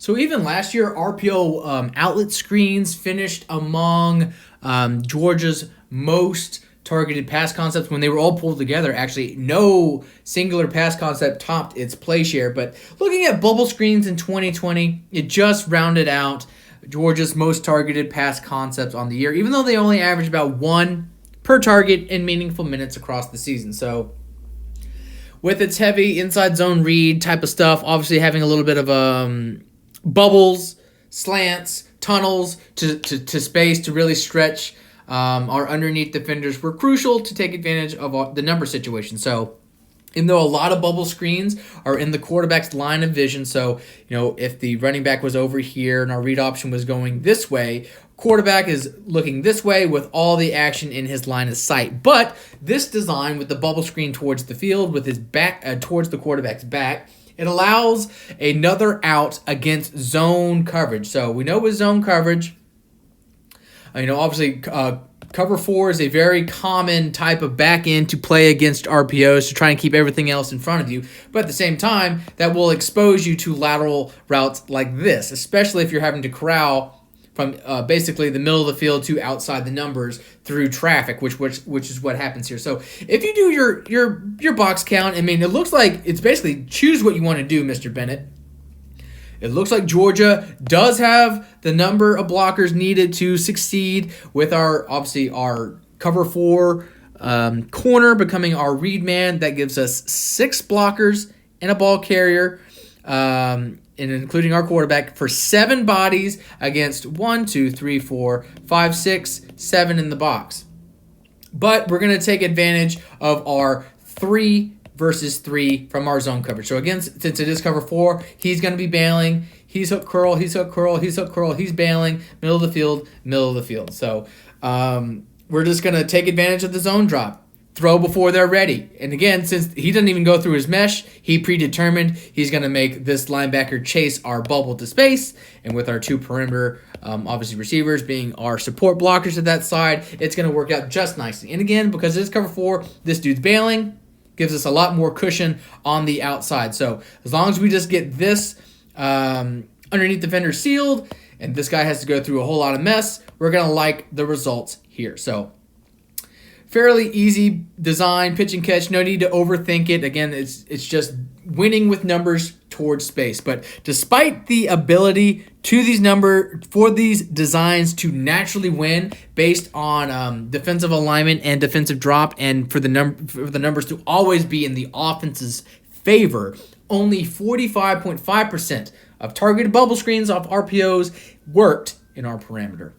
So even last year, RPO outlet screens finished among Georgia's most targeted pass concepts when they were all pulled together. Actually, no singular pass concept topped its play share. But looking at bubble screens in 2020, it just rounded out Georgia's most targeted pass concepts on the year, even though they only averaged about 1 per target in meaningful minutes across the season. So with its heavy inside zone read type of stuff, obviously having a little bit of bubbles, slants, tunnels to space to really stretch our underneath defenders were crucial to take advantage of the number situation. So even though a lot of bubble screens are in the quarterback's line of vision, so if the running back was over here and our read option was going this way, quarterback is looking this way with all the action in his line of sight. But this design with the bubble screen towards the field with his back towards the quarterback's back, it allows another out against zone coverage. So we know with zone coverage, obviously cover 4 is a very common type of back end to play against RPOs to try and keep everything else in front of you. But at the same time, that will expose you to lateral routes like this, especially if you're having to corral from basically the middle of the field to outside the numbers through traffic, which is what happens here. So if you do your box count, it looks like it's basically choose what you want to do, Mr. Bennett. It looks like Georgia does have the number of blockers needed to succeed with our cover 4 corner becoming our read man. That gives us 6 blockers and a ball carrier, and including our quarterback for 7 bodies against 1, 2, 3, 4, 5, 6, 7 in the box. But we're going to take advantage of our 3 versus 3 from our zone coverage. So again, since it is cover 4, he's going to be bailing. He's hook curl, he's hook curl, he's hook curl, he's bailing, middle of the field. So we're just going to take advantage of the zone drop. Throw before they're ready. And again, since he doesn't even go through his mesh, he predetermined he's going to make this linebacker chase our bubble to space. And with our 2 perimeter, obviously receivers being our support blockers at that side, it's going to work out just nicely. And again, because it's cover 4, this dude's bailing, gives us a lot more cushion on the outside. So as long as we just get this underneath defender sealed, and this guy has to go through a whole lot of mess, we're going to like the results here. So fairly easy design, pitch and catch, no need to overthink it. Again, it's just winning with numbers towards space. But despite the ability for these designs to naturally win based on defensive alignment and defensive drop, and for the numbers to always be in the offense's favor, only 45.5% of targeted bubble screens off RPOs worked in our parameter.